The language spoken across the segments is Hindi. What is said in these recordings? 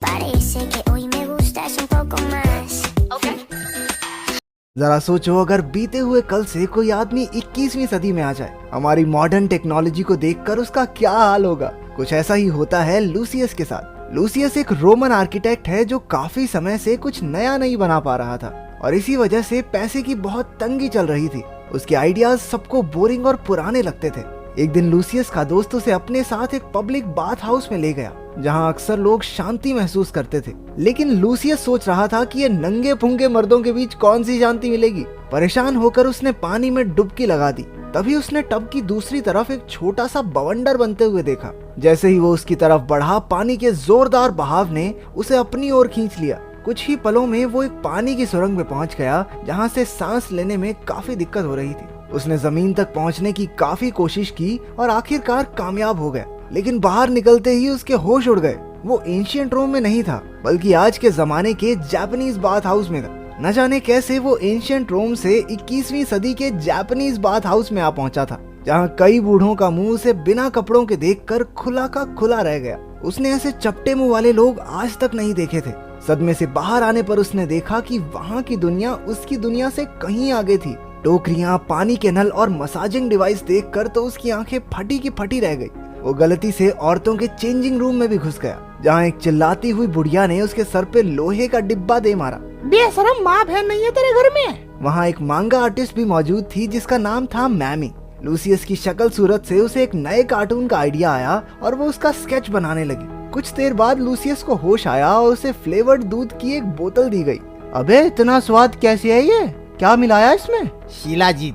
Parece que hoy me gustas un poco más. Okay. जरा सोचो, अगर बीते हुए कल से कोई आदमी 21वीं सदी में आ जाए, हमारी मॉडर्न टेक्नोलॉजी को देखकर उसका क्या हाल होगा। कुछ ऐसा ही होता है लूसियस के साथ। लूसियस एक रोमन आर्किटेक्ट है जो काफी समय से कुछ नया नहीं बना पा रहा था और इसी वजह से पैसे की बहुत तंगी चल रही थी। उसके आइडियाज सबको बोरिंग और पुराने लगते थे। एक दिन लूसियस का दोस्त उसे अपने साथ एक पब्लिक बाथ हाउस में ले गया जहां अक्सर लोग शांति महसूस करते थे। लेकिन लूसियस सोच रहा था कि ये नंगे पुंगे मर्दों के बीच कौन सी शांति मिलेगी। परेशान होकर उसने पानी में डुबकी लगा दी। तभी उसने टब की दूसरी तरफ एक छोटा सा बवंडर बनते हुए देखा। जैसे ही वो उसकी तरफ बढ़ा, पानी के जोरदार बहाव ने उसे अपनी ओर खींच लिया। कुछ ही पलों में वो एक पानी की सुरंग में पहुंच गया जहां से सांस लेने में काफी दिक्कत हो रही थी। उसने जमीन तक पहुंचने की काफी कोशिश की और आखिरकार कामयाब हो गया। लेकिन बाहर निकलते ही उसके होश उड़ गए। वो एंशिएंट रोम में नहीं था बल्कि आज के जमाने के जापानीज बाथ हाउस में था। न जाने कैसे वो एंशिएंट रोम से 21वीं सदी के जापानीज बाथ हाउस में आ पहुंचा था जहां कई बूढ़ों का मुंह उसे बिना कपड़ों के देखकर खुला का खुला रह गया। उसने ऐसे चपटे मुंह वाले लोग आज तक नहीं देखे थे। सदमे से बाहर आने पर उसने देखा कि वहाँ की दुनिया उसकी दुनिया से कहीं आगे थी। टोकरियां, पानी के नल और मसाजिंग डिवाइस देखकर तो उसकी आंखें फटी की फटी रह गई। वो गलती से औरतों के चेंजिंग रूम में भी घुस गया जहाँ एक चिल्लाती हुई बुढ़िया ने उसके सर पे लोहे का डिब्बा दे मारा। बेशरम, माँ बहन नहीं है तेरे घर में? वहाँ एक मांगा आर्टिस्ट भी मौजूद थी जिसका नाम था मैमी। लूसियस की शक्ल सूरत से उसे एक नए कार्टून का आइडिया आया और वो उसका स्केच बनाने लगी। कुछ देर बाद लूसियस को होश आया और उसे फ्लेवर्ड दूध की एक बोतल दी गई। अबे इतना स्वाद कैसे है ये? क्या मिलाया इसमें? शिलाजीत।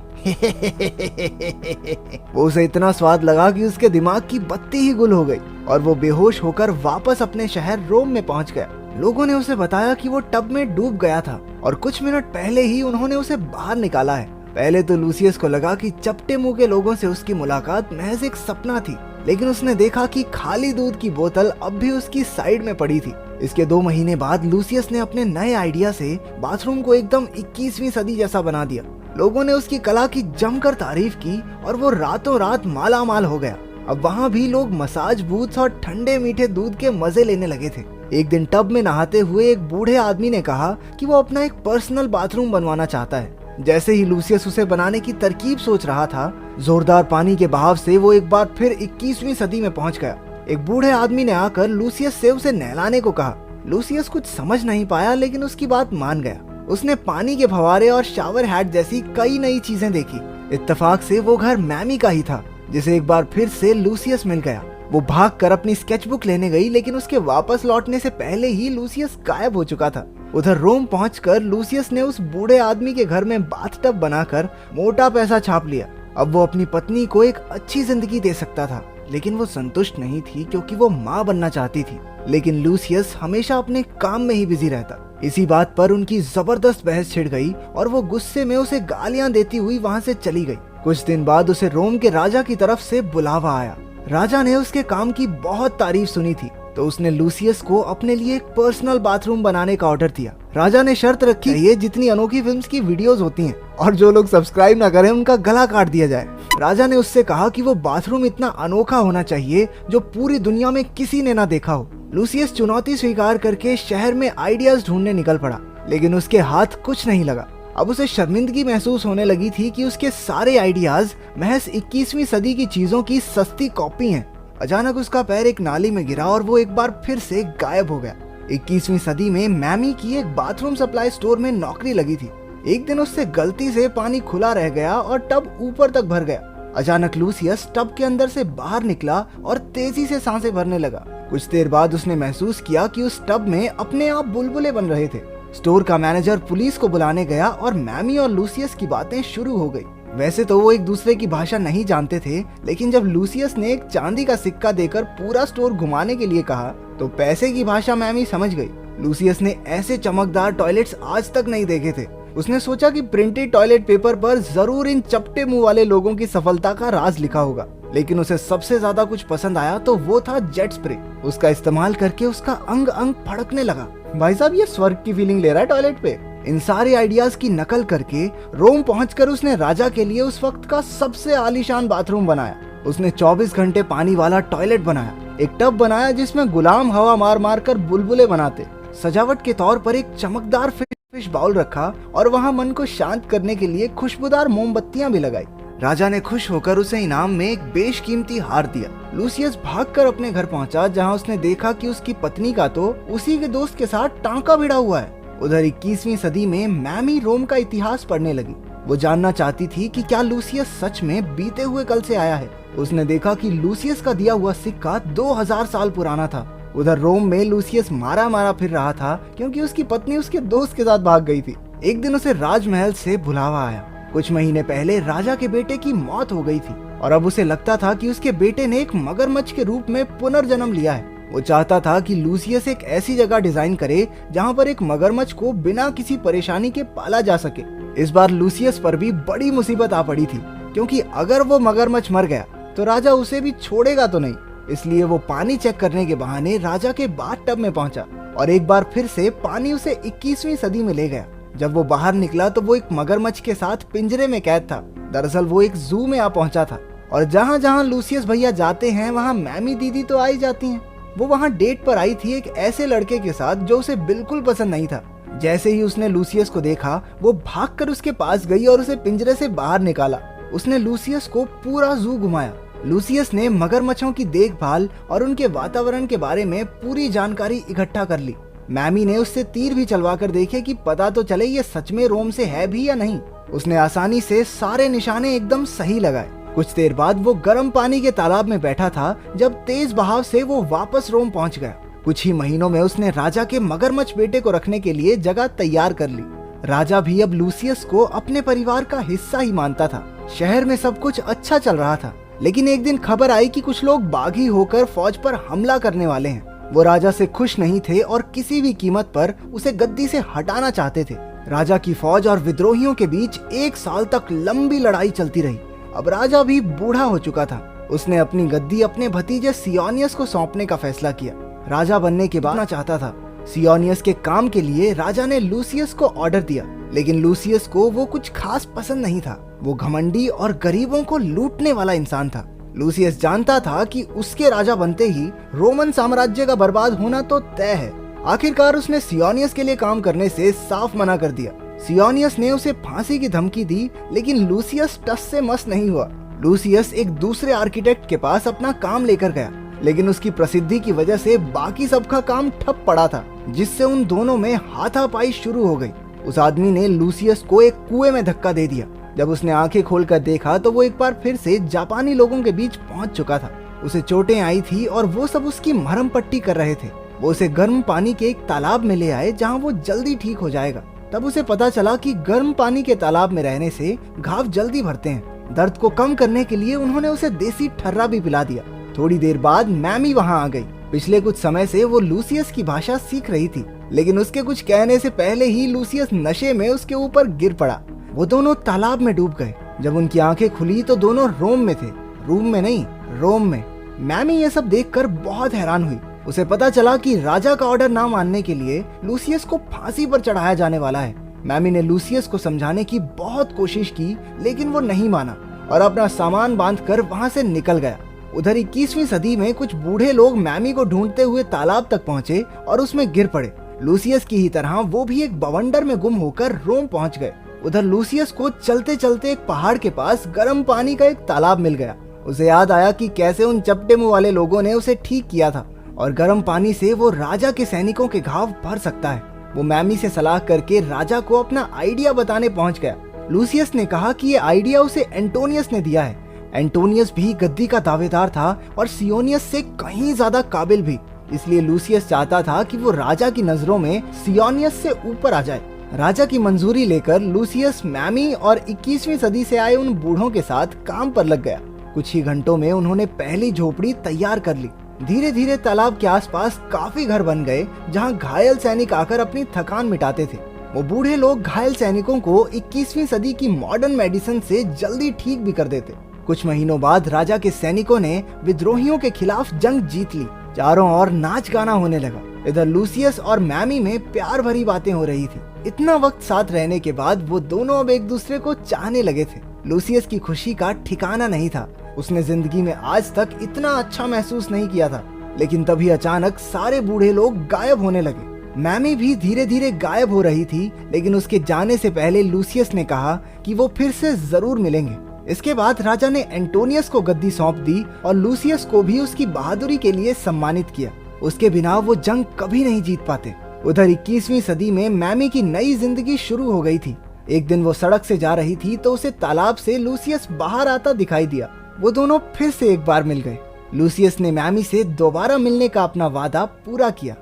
वो उसे इतना स्वाद लगा कि उसके दिमाग की बत्ती ही गुल हो गई और वो बेहोश होकर वापस अपने शहर रोम में पहुंच गया। लोगों ने उसे बताया कि वो टब में डूब गया था और कुछ मिनट पहले ही उन्होंने उसे बाहर निकाला है। पहले तो लूसियस को लगा कि चपटे मुंह के लोगों से उसकी मुलाकात महज एक सपना थी, लेकिन उसने देखा कि खाली दूध की बोतल अब भी उसकी साइड में पड़ी थी। इसके 2 महीने बाद लूसियस ने अपने नए आइडिया से बाथरूम को एकदम 21वीं सदी जैसा बना दिया। लोगों ने उसकी कला की जमकर तारीफ की और वो रातों रात माला माल हो गया। अब वहाँ भी लोग मसाज बूथ्स और ठंडे मीठे दूध के मजे लेने लगे थे। एक दिन टब में नहाते हुए एक बूढ़े आदमी ने कहा कि वो अपना एक पर्सनल बाथरूम बनवाना चाहता है। जैसे ही लूसियस उसे बनाने की तरकीब सोच रहा था, जोरदार पानी के बहाव से वो एक बार फिर 21वीं सदी में पहुंच गया। एक बूढ़े आदमी ने आकर लूसियस से उसे नहलाने को कहा। लूसियस कुछ समझ नहीं पाया लेकिन उसकी बात मान गया। उसने पानी के फव्वारे और शावर हैट जैसी कई नई चीजें देखी। इत्तेफाक से वो घर मैमी का ही था जिसे एक बार फिर से लूसियस मिल गया। वो भागकर अपनी स्केचबुक लेने गई लेकिन उसके वापस लौटने से पहले ही लूसियस गायब हो चुका था। उधर रोम पहुंचकर लूसियस ने उस बूढ़े आदमी के घर में बाथटब बनाकर मोटा पैसा छाप लिया। अब वो अपनी पत्नी को एक अच्छी जिंदगी दे सकता था, लेकिन वो संतुष्ट नहीं थी क्योंकि वो माँ बनना चाहती थी। लेकिन लूसियस हमेशा अपने काम में ही बिजी रहता। इसी बात पर उनकी जबरदस्त बहस छिड़ गई और वो गुस्से में उसे गालियां देती हुई वहाँ से चली गई। कुछ दिन बाद उसे रोम के राजा की तरफ से बुलावा आया। राजा ने उसके काम की बहुत तारीफ सुनी थी तो उसने लूसियस को अपने लिए एक पर्सनल बाथरूम बनाने का ऑर्डर दिया। राजा ने शर्त रखी, ये जितनी अनोखी फिल्म्स की वीडियोस होती हैं और जो लोग सब्सक्राइब ना करें उनका गला काट दिया जाए। राजा ने उससे कहा कि वो बाथरूम इतना अनोखा होना चाहिए जो पूरी दुनिया में किसी ने ना देखा हो। लूसियस चुनौती स्वीकार करके शहर में आइडियाज ढूंढने निकल पड़ा, लेकिन उसके हाथ कुछ नहीं लगा। अब उसे शर्मिंदगी महसूस होने लगी थी कि उसके सारे आइडियाज महज 21वीं सदी की चीजों की सस्ती कॉपी हैं। अचानक उसका पैर एक नाली में गिरा और वो एक बार फिर से गायब हो गया। 21वीं सदी में मैमी की एक बाथरूम सप्लाई स्टोर में नौकरी लगी थी। एक दिन उससे गलती से पानी खुला रह गया और टब ऊपर तक भर गया। अचानक लूसियस टब के अंदर से बाहर निकला और तेजी से सांसें भरने लगा। कुछ देर बाद उसने महसूस किया कि उस टब में अपने आप बुलबुले बन रहे थे। स्टोर का मैनेजर पुलिस को बुलाने गया और मैमी और लूसियस की बातें शुरू हो गई। वैसे तो वो एक दूसरे की भाषा नहीं जानते थे, लेकिन जब लूसियस ने एक चांदी का सिक्का देकर पूरा स्टोर घुमाने के लिए कहा तो पैसे की भाषा मैमी समझ गई। लूसियस ने ऐसे चमकदार टॉयलेट्स आज तक नहीं देखे थे। उसने सोचा कि प्रिंटेड टॉयलेट पेपर पर जरूर इन चपटे मुंह वाले लोगों की सफलता का राज लिखा होगा, लेकिन उसे सबसे ज्यादा कुछ पसंद आया तो वो था जेट स्प्रे। उसका इस्तेमाल करके उसका अंग अंग फड़कने लगा। भाई साहब, ये स्वर्ग की फीलिंग ले रहा है टॉयलेट पे। इन सारे आइडियाज की नकल करके रोम पहुंचकर उसने राजा के लिए उस वक्त का सबसे आलीशान बाथरूम बनाया। उसने 24 घंटे पानी वाला टॉयलेट बनाया, एक टब बनाया जिसमें गुलाम हवा मार मार कर बुलबुले बनाते। सजावट के तौर पर एक चमकदार फिश बाउल रखा और वहाँ मन को शांत करने के लिए खुशबूदार मोमबत्तियां भी लगाई। राजा ने खुश होकर उसे इनाम में एक बेशकीमती हार दिया। लूसियस भागकर अपने घर पहुंचा, जहां उसने देखा कि उसकी पत्नी का तो उसी के दोस्त के साथ टांका भिड़ा हुआ है। उधर 21वीं सदी में मैमी रोम का इतिहास पढ़ने लगी। वो जानना चाहती थी कि क्या लूसियस सच में बीते हुए कल से आया है। उसने देखा कि लूसियस का दिया हुआ सिक्का 2000 साल पुराना था। उधर रोम में लूसियस मारा मारा फिर रहा था क्योंकि उसकी पत्नी उसके दोस्त के साथ भाग गई थी। एक दिन उसे राजमहल से बुलावा आया। कुछ महीने पहले राजा के बेटे की मौत हो गई थी और अब उसे लगता था कि उसके बेटे ने एक मगरमच्छ के रूप में पुनर्जन्म लिया है। वो चाहता था कि लूसियस एक ऐसी जगह डिजाइन करे जहां पर एक मगरमच्छ को बिना किसी परेशानी के पाला जा सके। इस बार लूसियस पर भी बड़ी मुसीबत आ पड़ी थी, क्योंकि अगर वो मगरमच्छ मर गया तो राजा उसे भी छोड़ेगा तो नहीं। इसलिए वो पानी चेक करने के बहाने राजा के बाथ टब में पहुंचा और एक बार फिर से पानी उसे 21वीं सदी में ले गया। जब वो बाहर निकला तो वो एक मगरमच्छ के साथ पिंजरे में कैद था। दरअसल वो एक जू में आ पहुंचा था और जहां जहां लूसियस भैया जाते हैं वहां मैमी दीदी तो आई जाती हैं। वो वहां डेट पर आई थी एक ऐसे लड़के के साथ जो उसे बिल्कुल पसंद नहीं था। जैसे ही उसने लूसियस को देखा वो भागकर उसके पास गई और उसे पिंजरे से बाहर निकाला। उसने लूसियस को पूरा जू घुमाया। लूसियस ने मगरमच्छों की देखभाल और उनके वातावरण के बारे में पूरी जानकारी इकट्ठा कर ली। मैमी ने उससे तीर भी चलवा कर देखे कि पता तो चले ये सच में रोम से है भी या नहीं। उसने आसानी से सारे निशाने एकदम सही लगाए। कुछ देर बाद वो गर्म पानी के तालाब में बैठा था जब तेज बहाव से वो वापस रोम पहुंच गया। कुछ ही महीनों में उसने राजा के मगरमच्छ बेटे को रखने के लिए जगह तैयार कर ली। राजा भी अब लूसियस को अपने परिवार का हिस्सा ही मानता था। शहर में सब कुछ अच्छा चल रहा था, लेकिन एक दिन खबर आई कि कुछ लोग बागी होकर फौज पर हमला करने वाले हैं। वो राजा से खुश नहीं थे और किसी भी कीमत पर उसे गद्दी से हटाना चाहते थे। राजा की फौज और विद्रोहियों के बीच 1 साल तक लंबी लड़ाई चलती रही। अब राजा भी बूढ़ा हो चुका था। उसने अपनी गद्दी अपने भतीजे सियोनियस को सौंपने का फैसला किया। राजा बनने के बाद चाहता था। सियोनियस के काम के लिए राजा ने लूसियस को ऑर्डर दिया, लेकिन लूसियस को वो कुछ खास पसंद नहीं था। वो घमंडी और गरीबों को लूटने वाला इंसान था। लूसियस जानता था कि उसके राजा बनते ही रोमन साम्राज्य का बर्बाद होना तो तय है। आखिरकार उसने सियोनियस के लिए काम करने से साफ मना कर दिया। सियोनियस ने उसे फांसी की धमकी दी, लेकिन लूसियस टस से मस नहीं हुआ। लूसियस एक दूसरे आर्किटेक्ट के पास अपना काम लेकर गया, लेकिन उसकी प्रसिद्धि की वजह से बाकी सबका काम ठप पड़ा था, जिससे उन दोनों में हाथापाई शुरू हो गई। उस आदमी ने लूसियस को एक कुएं में धक्का दे दिया। जब उसने आंखें खोलकर देखा तो वो एक बार फिर से जापानी लोगों के बीच पहुंच चुका था। उसे चोटें आई थी और वो सब उसकी मरहम पट्टी कर रहे थे। वो उसे गर्म पानी के एक तालाब में ले आए जहां वो जल्दी ठीक हो जाएगा। तब उसे पता चला कि गर्म पानी के तालाब में रहने से घाव जल्दी भरते हैं। दर्द को कम करने के लिए उन्होंने उसे देसी ठर्रा भी पिला दिया। थोड़ी देर बाद मैमी वहां आ गई। पिछले कुछ समय से वो लूसियस की भाषा सीख रही थी, लेकिन उसके कुछ कहने से पहले ही लूसियस नशे में उसके ऊपर गिर पड़ा। वो दोनों तालाब में डूब गए। जब उनकी आंखें खुली तो दोनों रोम में थे। रूम में नहीं, रोम में। मैमी ये सब देखकर बहुत हैरान हुई। उसे पता चला कि राजा का ऑर्डर ना मानने के लिए लूसियस को फांसी पर चढ़ाया जाने वाला है। मैमी ने लूसियस को समझाने की बहुत कोशिश की, लेकिन वो नहीं माना और अपना सामान बांधकर वहां से निकल गया। उधर 21वीं सदी में कुछ बूढ़े लोग मैमी को ढूंढते हुए तालाब तक पहुंचे और उसमें गिर पड़े। लूसियस की ही तरह वो भी एक बवंडर में गुम होकर रोम पहुंच गए। उधर लूसियस को चलते चलते एक पहाड़ के पास गर्म पानी का एक तालाब मिल गया। उसे याद आया कि कैसे उन चपटे मुंह वाले लोगों ने उसे ठीक किया था और गर्म पानी से वो राजा के सैनिकों के घाव भर सकता है। वो मैमी से सलाह करके राजा को अपना आइडिया बताने पहुंच गया। लूसियस ने कहा कि ये आइडिया उसे एंटोनियस ने दिया है। एंटोनियस भी गद्दी का दावेदार था और सियोनियस से कहीं ज्यादा काबिल भी। इसलिए लूसियस चाहता था कि वो राजा की नजरों में सियोनियस से ऊपर आ जाए। राजा की मंजूरी लेकर लूसियस मैमी और 21वीं सदी से आए उन बूढ़ों के साथ काम पर लग गया। कुछ ही घंटों में उन्होंने पहली झोपड़ी तैयार कर ली। धीरे धीरे तालाब के आसपास काफी घर बन गए जहां घायल सैनिक आकर अपनी थकान मिटाते थे। वो बूढ़े लोग घायल सैनिकों को 21वीं सदी की मॉडर्न मेडिसिन से जल्दी ठीक भी कर देते। कुछ महीनों बाद राजा के सैनिकों ने विद्रोहियों के खिलाफ जंग जीत ली। चारों ओर नाच गाना होने लगा। इधर लूसियस और मैमी में प्यार भरी बातें हो रही थी। इतना वक्त साथ रहने के बाद वो दोनों अब एक दूसरे को चाहने लगे थे। लूसियस की खुशी का ठिकाना नहीं था। उसने जिंदगी में आज तक इतना अच्छा महसूस नहीं किया था। लेकिन तभी अचानक सारे बूढ़े लोग गायब होने लगे। मैमी भी धीरे धीरे गायब हो रही थी, लेकिन उसके जाने से पहले लूसियस ने कहा कि वो फिर से जरूर मिलेंगे। इसके बाद राजा ने एंटोनियस को गद्दी सौंप दी और लूसियस को भी उसकी बहादुरी के लिए सम्मानित किया। उसके बिना वो जंग कभी नहीं जीत पाते। उधर 21वीं सदी में मैमी की नई जिंदगी शुरू हो गई थी। एक दिन वो सड़क से जा रही थी तो उसे तालाब से लूसियस बाहर आता दिखाई दिया। वो दोनों फिर से एक बार मिल गए। लूसियस ने मैमी से दोबारा मिलने का अपना वादा पूरा किया।